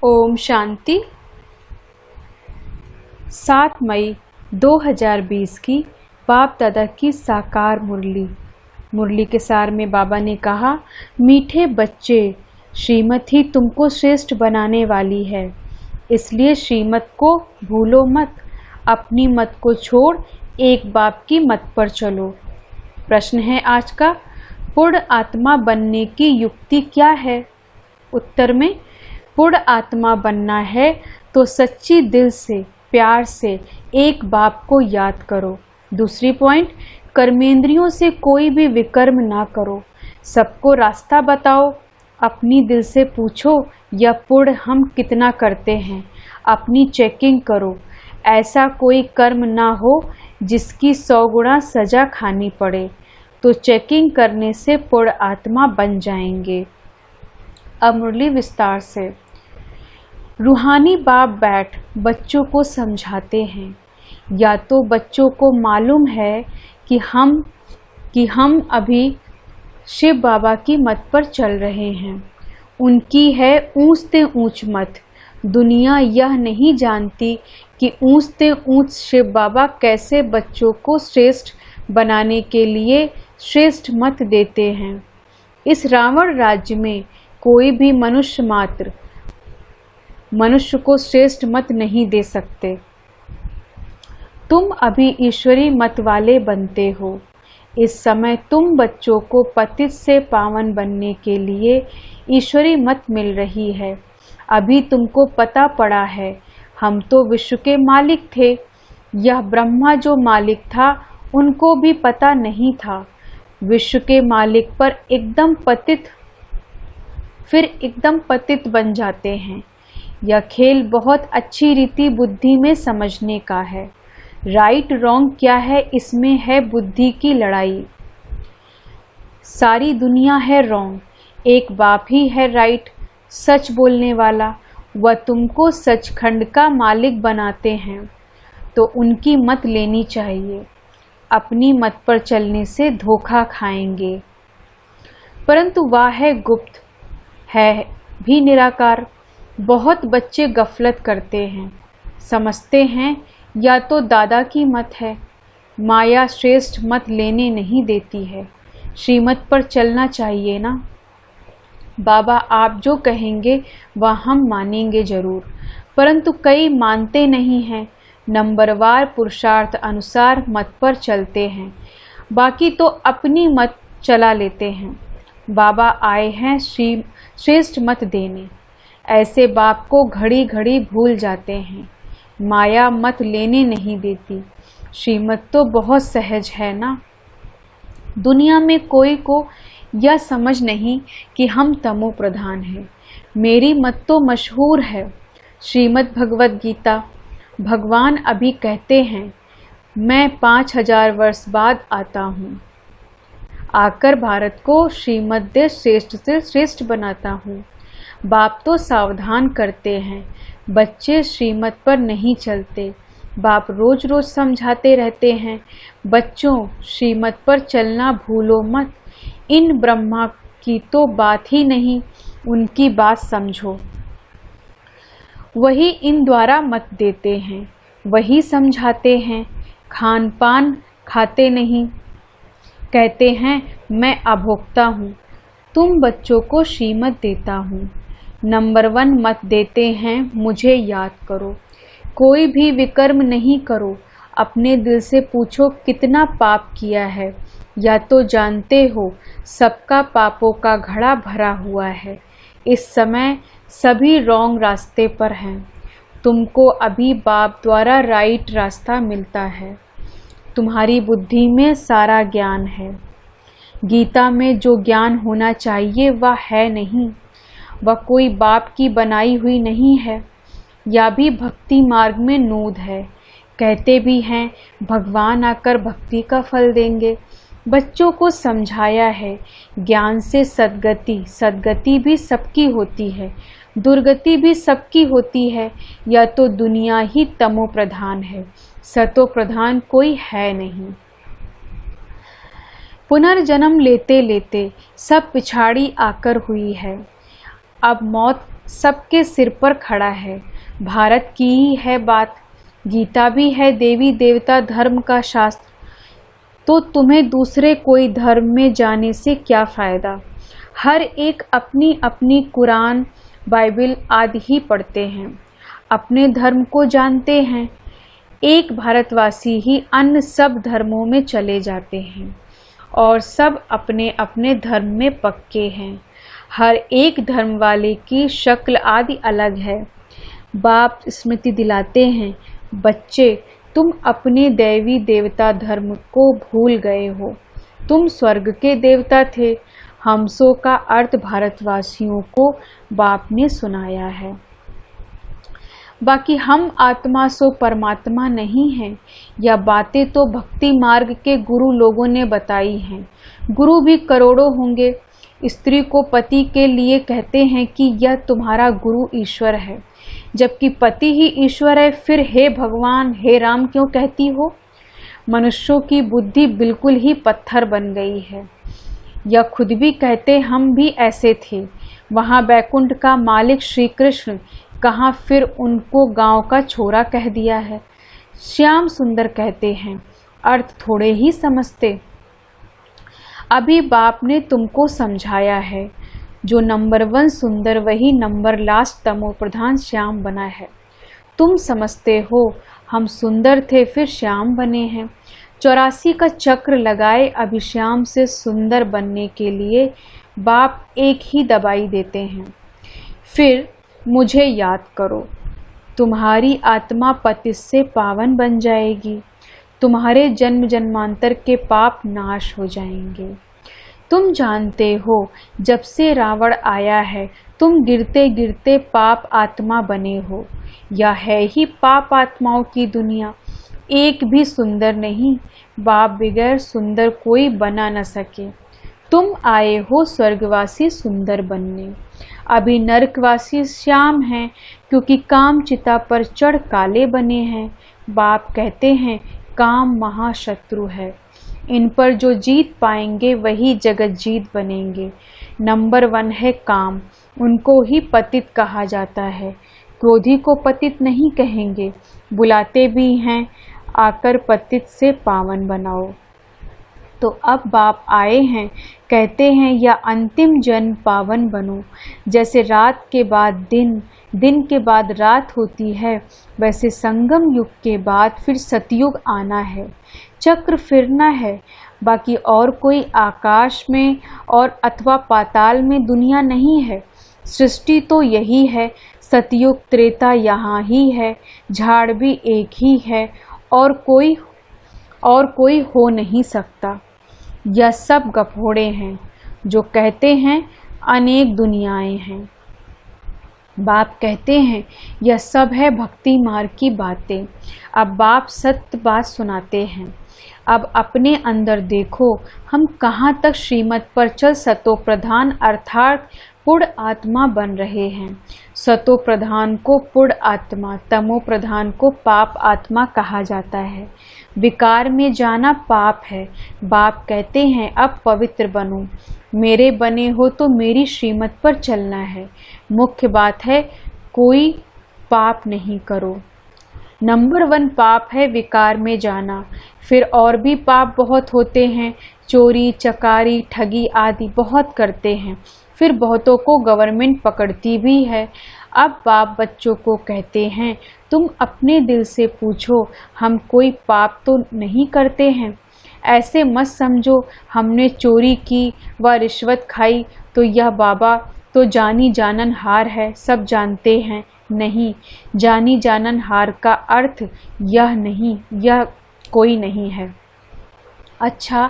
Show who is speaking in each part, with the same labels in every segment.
Speaker 1: ओम शांति। 7 मई 2020 की बाप दादा की साकार मुरली के सार में बाबा ने कहा, मीठे बच्चे, श्रीमत ही तुमको श्रेष्ठ बनाने वाली है, इसलिए श्रीमत को भूलो मत। अपनी मत को छोड़ एक बाप की मत पर चलो। प्रश्न है आज का, पूर्ण आत्मा बनने की युक्ति क्या है? उत्तर में, पूर्ण आत्मा बनना है तो सच्ची दिल से प्यार से एक बाप को याद करो। दूसरी पॉइंट, कर्मेंद्रियों से कोई भी विकर्म ना करो, सबको रास्ता बताओ। अपनी दिल से पूछो यह पूर्ण हम कितना करते हैं, अपनी चेकिंग करो। ऐसा कोई कर्म ना हो जिसकी 100 गुना सजा खानी पड़े, तो चेकिंग करने से पूर्ण आत्मा बन जाएंगे। अब मुरली विस्तार से। रूहानी बाप बैठ बच्चों को समझाते हैं। या तो बच्चों को मालूम है कि हम अभी शिव बाबा की मत पर चल रहे हैं। उनकी है ऊंच से ऊंच मत। दुनिया यह नहीं जानती कि ऊंच से ऊंच शिव बाबा कैसे बच्चों को श्रेष्ठ बनाने के लिए श्रेष्ठ मत देते हैं। इस रावण राज्य में कोई भी मनुष्य को श्रेष्ठ मत नहीं दे सकते। तुम अभी ईश्वरी मत वाले बनते हो। इस समय तुम बच्चों को पतित से पावन बनने के लिए ईश्वरी मत मिल रही है। अभी तुमको पता पड़ा है, हम तो विश्व के मालिक थे। यह ब्रह्मा जो मालिक था उनको भी पता नहीं था। विश्व के मालिक पर एकदम पतित बन जाते हैं। यह खेल बहुत अच्छी रीति बुद्धि में समझने का है। राइट रॉन्ग क्या है, इसमें है बुद्धि की लड़ाई। सारी दुनिया है रॉन्ग, एक बाप ही है राइट, सच बोलने वाला। वह तुमको सचखंड का मालिक बनाते हैं, तो उनकी मत लेनी चाहिए। अपनी मत पर चलने से धोखा खाएंगे। परंतु वह है गुप्त, है भी निराकार। बहुत बच्चे गफलत करते हैं, समझते हैं या तो दादा की मत है। माया श्रेष्ठ मत लेने नहीं देती है, श्रीमत पर चलना चाहिए ना। बाबा आप जो कहेंगे वह हम मानेंगे जरूर, परंतु कई मानते नहीं हैं। नंबरवार पुरुषार्थ अनुसार मत पर चलते हैं, बाकी तो अपनी मत चला लेते हैं। बाबा आए हैं श्रेष्ठ मत देने। ऐसे बाप को घड़ी घड़ी भूल जाते हैं। माया मत लेने नहीं देती। श्रीमत तो बहुत सहज है ना। दुनिया में कोई को यह समझ नहीं कि हम तमो प्रधान हैं। मेरी मत तो मशहूर है। श्रीमद् भगवद गीता, भगवान अभी कहते हैं, मैं 5000 वर्ष बाद आता हूँ, आकर भारत को श्रीमद् देश श्रेष्ठ से श्रेष्ठ बनाता हूँ। बाप तो सावधान करते हैं, बच्चे श्रीमत पर नहीं चलते। बाप रोज रोज समझाते रहते हैं, बच्चों श्रीमत पर चलना भूलो मत। इन ब्रह्मा की तो बात ही नहीं, उनकी बात समझो। वही इन द्वारा मत देते हैं, वही समझाते हैं। खान पान खाते नहीं, कहते हैं मैं अभोक्ता हूँ। तुम बच्चों को श्रीमत देता हूँ। नंबर 1 मत देते हैं, मुझे याद करो। कोई भी विकर्म नहीं करो। अपने दिल से पूछो कितना पाप किया है। या तो जानते हो सबका पापों का घड़ा भरा हुआ है। इस समय सभी रॉन्ग रास्ते पर हैं। तुमको अभी बाप द्वारा राइट रास्ता मिलता है। तुम्हारी बुद्धि में सारा ज्ञान है। गीता में जो ज्ञान होना चाहिए वह है नहीं। वह कोई बाप की बनाई हुई नहीं है, या भी भक्ति मार्ग में नूद है। कहते भी हैं भगवान आकर भक्ति का फल देंगे। बच्चों को समझाया है ज्ञान से सद्गति भी सबकी होती है, दुर्गति भी सबकी होती है। या तो दुनिया ही तमो प्रधान है, सतो प्रधान कोई है नहीं। पुनर्जन्म लेते लेते सब पिछाड़ी आकर हुई है। अब मौत सबके सिर पर खड़ा है। भारत की ही है बात, गीता भी है देवी देवता धर्म का शास्त्र, तो तुम्हें दूसरे कोई धर्म में जाने से क्या फ़ायदा। हर एक अपनी अपनी कुरान बाइबल आदि ही पढ़ते हैं, अपने धर्म को जानते हैं। एक भारतवासी ही अन्य सब धर्मों में चले जाते हैं और सब अपने अपने धर्म में पक्के हैं। हर एक धर्म वाले की शक्ल आदि अलग है। बाप स्मृति दिलाते हैं, बच्चे तुम अपने दैवी देवता धर्म को भूल गए हो। तुम स्वर्ग के देवता थे। हमसों का अर्थ भारतवासियों को बाप ने सुनाया है। बाकी हम आत्मा सो परमात्मा नहीं हैं। यह बातें तो भक्ति मार्ग के गुरु लोगों ने बताई हैं। गुरु भी करोड़ों होंगे। स्त्री को पति के लिए कहते हैं कि यह तुम्हारा गुरु ईश्वर है, जबकि पति ही ईश्वर है। फिर हे भगवान, हे राम क्यों कहती हो। मनुष्यों की बुद्धि बिल्कुल ही पत्थर बन गई है। यह खुद भी कहते हम भी ऐसे थे। वहाँ बैकुंठ का मालिक श्री कृष्ण कहाँ, फिर उनको गांव का छोरा कह दिया है। श्याम सुंदर कहते हैं, अर्थ थोड़े ही समझते। अभी बाप ने तुमको समझाया है, जो नंबर 1 सुंदर वही नंबर लास्ट तमो प्रधान श्याम बना है। तुम समझते हो हम सुंदर थे फिर श्याम बने हैं। 84 का चक्र लगाए अभी श्याम से सुंदर बनने के लिए बाप एक ही दवाई देते हैं। फिर मुझे याद करो, तुम्हारी आत्मा पतित से पावन बन जाएगी। तुम्हारे जन्म जन्मांतर के पाप नाश हो जाएंगे। तुम जानते हो जब से रावण आया है तुम गिरते गिरते पाप आत्मा बने हो। यह है ही पाप आत्माओं की दुनिया। एक भी सुंदर नहीं, बाप बगैर सुंदर कोई बना न सके। तुम आए हो स्वर्गवासी सुंदर बनने। अभी नरकवासी श्याम हैं, क्योंकि काम चिता पर चढ़ काले बने हैं। बाप कहते हैं काम महाशत्रु है। इन पर जो जीत पाएंगे वही जगत जीत बनेंगे। नंबर 1 है काम, उनको ही पतित कहा जाता है। क्रोधी को पतित नहीं कहेंगे, बुलाते भी हैं आकर पतित से पावन बनाओ। तो अब बाप आए हैं, कहते हैं या अंतिम जन्म पावन बनो। जैसे रात के बाद दिन, दिन के बाद रात होती है, वैसे संगम युग के बाद फिर सतयुग आना है। चक्र फिरना है। बाकी और कोई आकाश में और अथवा पाताल में दुनिया नहीं है। सृष्टि तो यही है। सतयुग त्रेता यहाँ ही है। झाड़ भी एक ही है और कोई हो नहीं सकता। यह सब गफोड़े हैं जो कहते हैं अनेक दुनियाएं हैं। बाप कहते हैं यह सब है भक्ति मार्ग की बातें। अब बाप सत्य बात सुनाते हैं। अब अपने अंदर देखो, हम कहाँ तक श्रीमत पर चल सतो प्रधान अर्थात पुड़ आत्मा बन रहे हैं। सतो प्रधान को पुड़ आत्मा, तमो प्रधान को पाप आत्मा कहा जाता है। विकार में जाना पाप है। बाप कहते हैं अब पवित्र बनो। मेरे बने हो तो मेरी श्रीमत पर चलना है। मुख्य बात है कोई पाप नहीं करो। नंबर 1 पाप है विकार में जाना। फिर और भी पाप बहुत होते हैं। चोरी चकारी ठगी आदि बहुत करते हैं। फिर बहुतों को गवर्नमेंट पकड़ती भी है। अब बाप बच्चों को कहते हैं तुम अपने दिल से पूछो, हम कोई पाप तो नहीं करते हैं। ऐसे मत समझो हमने चोरी की व रिश्वत खाई तो यह बाबा तो जानी जानन हार है, सब जानते हैं। नहीं, जानी जानन हार का अर्थ यह नहीं, यह कोई नहीं है। अच्छा,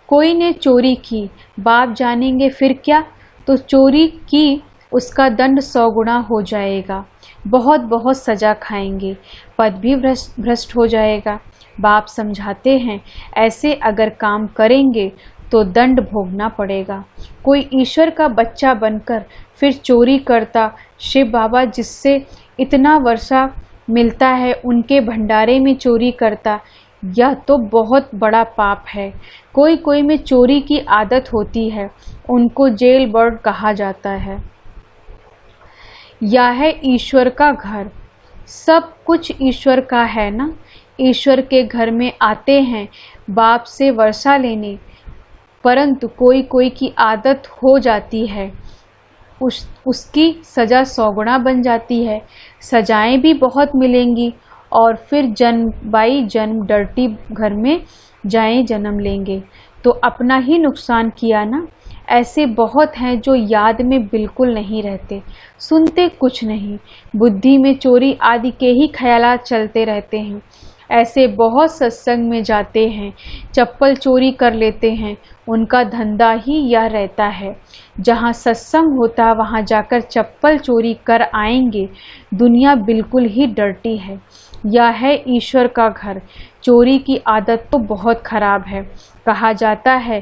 Speaker 1: कोई ने चोरी की, बाप जानेंगे फिर क्या? तो चोरी की उसका दंड 100 गुना हो जाएगा। बहुत बहुत सजा खाएंगे, पद भी भ्रष्ट हो जाएगा। बाप समझाते हैं ऐसे अगर काम करेंगे तो दंड भोगना पड़ेगा। कोई ईश्वर का बच्चा बनकर फिर चोरी करता, शिव बाबा जिससे इतना वर्षा मिलता है उनके भंडारे में चोरी करता, यह तो बहुत बड़ा पाप है। कोई कोई में चोरी की आदत होती है, उनको जेल बर्ड कहा जाता है। या है ईश्वर का घर। सब कुछ ईश्वर का है ना। ईश्वर के घर में आते हैं बाप से वर्षा लेने, परंतु कोई कोई की आदत हो जाती है, उसकी सज़ा 100 गुना बन जाती है। सजाएं भी बहुत मिलेंगी और फिर जन्म बाई जन्म डर्टी घर में जाएं जन्म लेंगे, तो अपना ही नुकसान किया ना। ऐसे बहुत हैं जो याद में बिल्कुल नहीं रहते, सुनते कुछ नहीं, बुद्धि में चोरी आदि के ही ख्यालात चलते रहते हैं। ऐसे बहुत सत्संग में जाते हैं, चप्पल चोरी कर लेते हैं, उनका धंधा ही यह रहता है। जहाँ सत्संग होता वहाँ जाकर चप्पल चोरी कर आएंगे। दुनिया बिल्कुल ही डर्टी है। यह है ईश्वर का घर। चोरी की आदत तो बहुत खराब है। कहा जाता है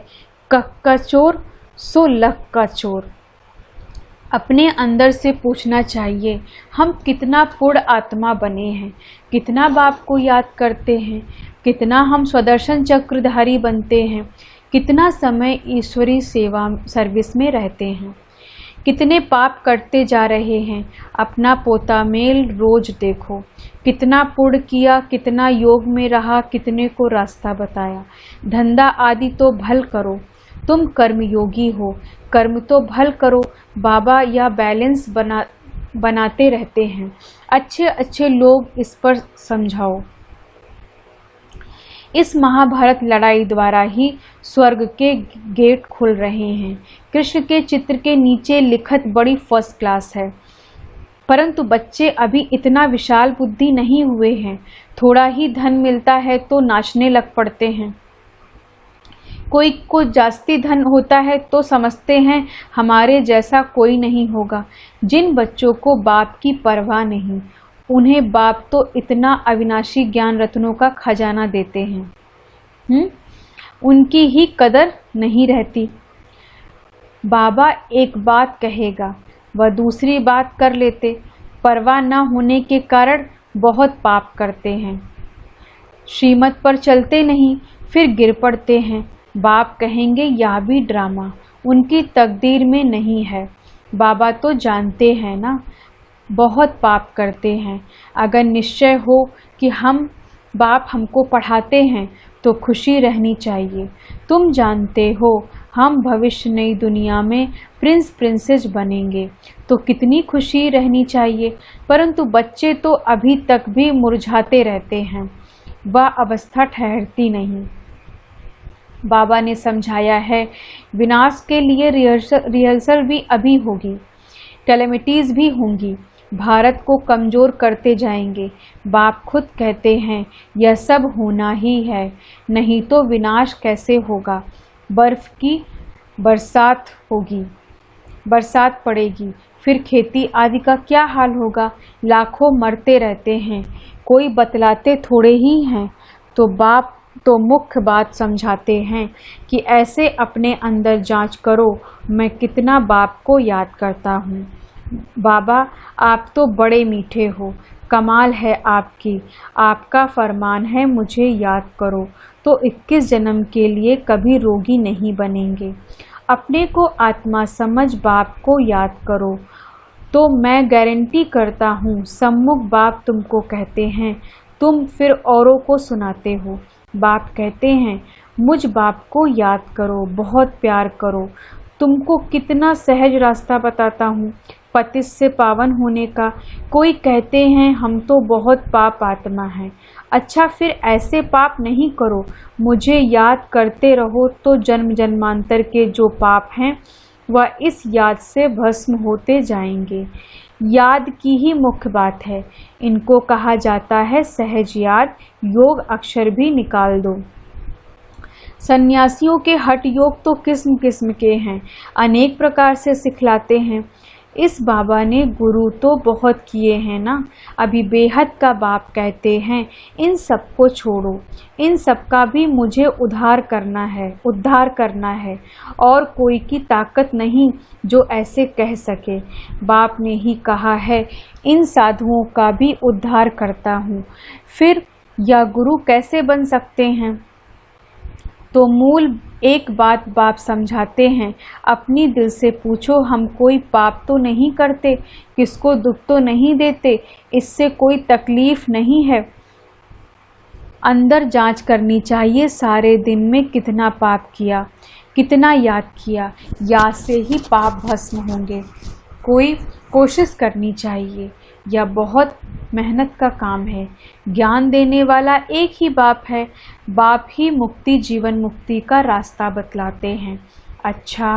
Speaker 1: कक का चोर सो लख का चोर। अपने अंदर से पूछना चाहिए, हम कितना पूर्ण आत्मा बने हैं, कितना बाप को याद करते हैं, कितना हम स्वदर्शन चक्रधारी बनते हैं, कितना समय ईश्वरी सेवा सर्विस में रहते हैं, कितने पाप करते जा रहे हैं। अपना पोता मेल रोज देखो, कितना पुण्य किया, कितना योग में रहा, कितने को रास्ता बताया। धंधा आदि तो भल करो, तुम कर्मयोगी हो, कर्म तो भल करो। बाबा या बैलेंस बनाते रहते हैं। अच्छे अच्छे लोग इस पर समझाओ। इस महाभारत लड़ाई द्वारा ही स्वर्ग के गेट खुल रहे हैं। कृष्ण के चित्र के नीचे लिखत बड़ी फर्स्ट क्लास है, परंतु बच्चे अभी इतना विशाल बुद्धि नहीं हुए हैं। थोड़ा ही धन मिलता है तो नाचने लग पड़ते हैं। कोई को जास्ती धन होता है तो समझते हैं हमारे जैसा कोई नहीं होगा। जिन बच्चों को बाप की परवाह नहीं, उन्हें बाप तो इतना अविनाशी ज्ञान रत्नों का खजाना देते हैं, उनकी ही कदर नहीं रहती। बाबा एक बात कहेगा वह दूसरी बात कर लेते। परवाह न होने के कारण बहुत पाप करते हैं। श्रीमत पर चलते नहीं, फिर गिर पड़ते हैं। बाप कहेंगे यह भी ड्रामा, उनकी तकदीर में नहीं है। बाबा तो जानते हैं ना, बहुत पाप करते हैं। अगर निश्चय हो कि बाप हमको पढ़ाते हैं तो खुशी रहनी चाहिए। तुम जानते हो हम भविष्य नई दुनिया में प्रिंस प्रिंसेस बनेंगे, तो कितनी खुशी रहनी चाहिए। परंतु बच्चे तो अभी तक भी मुरझाते रहते हैं, वह अवस्था ठहरती नहीं। बाबा ने समझाया है विनाश के लिए रिहर्सल भी अभी होगी, कैलेमिटीज़ भी होंगी, भारत को कमज़ोर करते जाएंगे। बाप खुद कहते हैं यह सब होना ही है, नहीं तो विनाश कैसे होगा। बर्फ़ की बरसात होगी, बरसात पड़ेगी, फिर खेती आदि का क्या हाल होगा। लाखों मरते रहते हैं, कोई बतलाते थोड़े ही हैं। तो बाप तो मुख्य बात समझाते हैं कि ऐसे अपने अंदर जांच करो, मैं कितना बाप को याद करता हूँ। बाबा आप तो बड़े मीठे हो, कमाल है आपकी, आपका फरमान है मुझे याद करो, तो 21 जन्म के लिए कभी रोगी नहीं बनेंगे। अपने को आत्मा समझ बाप को याद करो, तो मैं गारंटी करता हूँ सम्मुख बाप तुमको कहते हैं, तुम फिर औरों को सुनाते हो। बाप कहते हैं मुझ बाप को याद करो, बहुत प्यार करो। तुमको कितना सहज रास्ता बताता हूँ पतित से पावन होने का। कोई कहते हैं हम तो बहुत पाप आत्मा हैं। अच्छा फिर ऐसे पाप नहीं करो, मुझे याद करते रहो, तो जन्म जन्मांतर के जो पाप हैं वह इस याद से भस्म होते जाएंगे। याद की ही मुख्य बात है, इनको कहा जाता है सहज याद। योग अक्षर भी निकाल दो। सन्यासियों के हठ योग तो किस्म किस्म के हैं, अनेक प्रकार से सिखलाते हैं। इस बाबा ने गुरु तो बहुत किए हैं ना। अभी बेहद का बाप कहते हैं इन सब को छोड़ो, इन सब का भी मुझे उद्धार करना है और कोई की ताकत नहीं जो ऐसे कह सके। बाप ने ही कहा है इन साधुओं का भी उद्धार करता हूँ। फिर यह गुरु कैसे बन सकते हैं? तो मूल एक बात बाप समझाते हैं, अपनी दिल से पूछो, हम कोई पाप तो नहीं करते, किसको दुख तो नहीं देते, इससे कोई तकलीफ नहीं है। अंदर जांच करनी चाहिए, सारे दिन में कितना पाप किया, कितना याद किया, याद से ही पाप भस्म होंगे। कोई कोशिश करनी चाहिए, यह बहुत मेहनत का काम है। ज्ञान देने वाला एक ही बाप है, बाप ही मुक्ति, जीवन मुक्ति का रास्ता बतलाते हैं। अच्छा,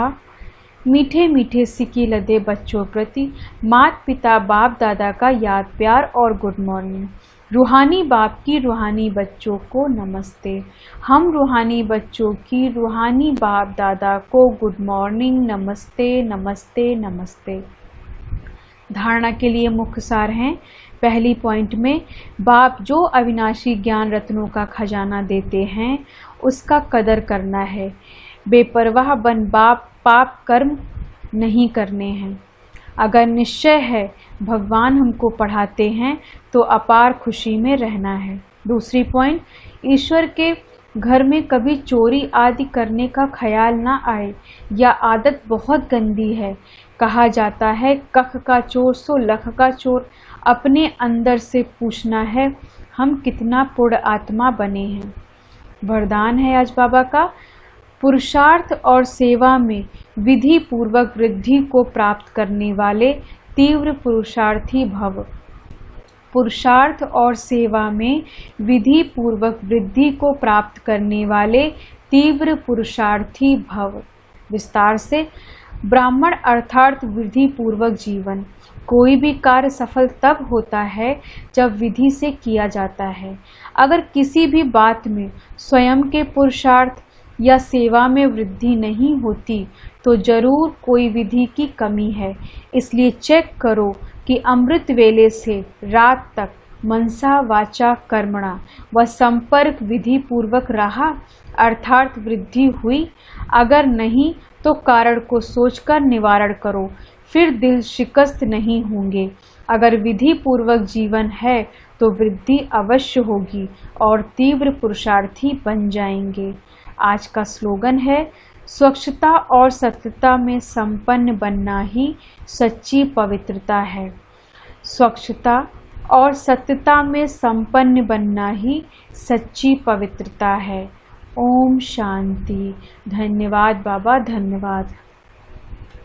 Speaker 1: मीठे मीठे सिक्की लदे बच्चों प्रति माता पिता बाप दादा का याद प्यार और गुड मॉर्निंग। रूहानी बाप की रूहानी बच्चों को नमस्ते। हम रूहानी बच्चों की रूहानी बाप दादा को गुड मॉर्निंग, नमस्ते नमस्ते नमस्ते। धारणा के लिए मुख्य सार हैं। पहली पॉइंट में, बाप जो अविनाशी ज्ञान रत्नों का खजाना देते हैं उसका कदर करना है। बेपरवाह बन बाप पाप कर्म नहीं करने हैं। अगर निश्चय है भगवान हमको पढ़ाते हैं तो अपार खुशी में रहना है। दूसरी पॉइंट, ईश्वर के घर में कभी चोरी आदि करने का ख्याल ना आए, या आदत बहुत गंदी है। कहा जाता है कख का चोर सो लख का चोर। अपने अंदर से पूछना है हम कितना पुण्य आत्मा बने हैं। वरदान है आज बाबा का, पुरुषार्थ और सेवा में विधि पूर्वक वृद्धि को प्राप्त करने वाले तीव्र पुरुषार्थी भव। पुरुषार्थ और सेवा में विधि पूर्वक वृद्धि को प्राप्त करने वाले तीव्र पुरुषार्थी भव। विस्तार से, ब्राह्मण अर्थात विधि पूर्वक जीवन। कोई भी कार्य सफल तब होता है जब विधि से किया जाता है। अगर किसी भी बात में स्वयं के पुरुषार्थ या सेवा में वृद्धि नहीं होती तो जरूर कोई विधि की कमी है। इसलिए चेक करो कि अमृत वेले से रात तक मनसा वाचा कर्मणा व संपर्क विधि पूर्वक रहा, अर्थात वृद्धि हुई। अगर नहीं तो कारण को सोचकर निवारण करो, फिर दिल शिकस्त नहीं होंगे। अगर विधि पूर्वक जीवन है तो वृद्धि अवश्य होगी और तीव्र पुरुषार्थी बन जाएंगे। आज का स्लोगन है, स्वच्छता और सत्यता में संपन्न बनना ही सच्ची पवित्रता है। स्वच्छता और सत्यता में संपन्न बनना ही सच्ची पवित्रता है। ओम शांति। धन्यवाद बाबा, धन्यवाद।